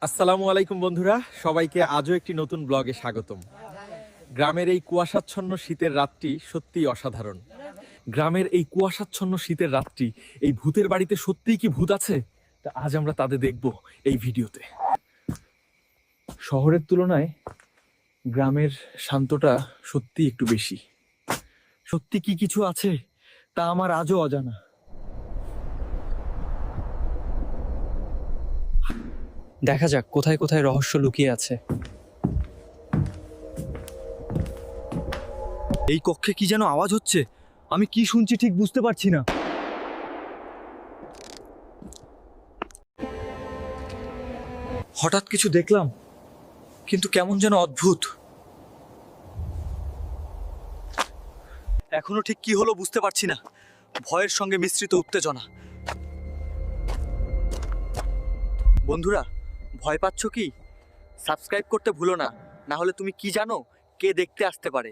আসসালামু আলাইকুম বন্ধুরা, সবাইকে আজও একটি নতুন ব্লগে স্বাগতম। গ্রামের এই কুয়াশাচ্ছন্ন শীতের রাতটি সত্যিই অসাধারণ। গ্রামের এই কুয়াশাচ্ছন্ন শীতের রাতটি, এই ভূতের বাড়িতে সত্যিই কি ভূত আছে? তা আজ আমরা তাদের দেখব এই ভিডিওতে। শহরের তুলনায় গ্রামের শান্তটা সত্যি একটু বেশি। সত্যি কি কিছু আছে তা আমার আজও অজানা। দেখা যাক কোথায় কোথায় রহস্য লুকিয়ে আছে। এই কক্ষে কি যেন আওয়াজ হচ্ছে, আমি কি শুনছি ঠিক বুঝতে পারছি না। হঠাৎ কিছু দেখলাম, কিন্তু কেমন যেন অদ্ভুত। এখনো ঠিক কি হলো বুঝতে পারছি না। ভয়ের সঙ্গে মিশ্রিত উত্তেজনা। বন্ধুরা, ভয় পাচ্ছ কি? সাবস্ক্রাইব করতে ভুলো না, না হলে তুমি কি জানো কে দেখতে আসতে পারে।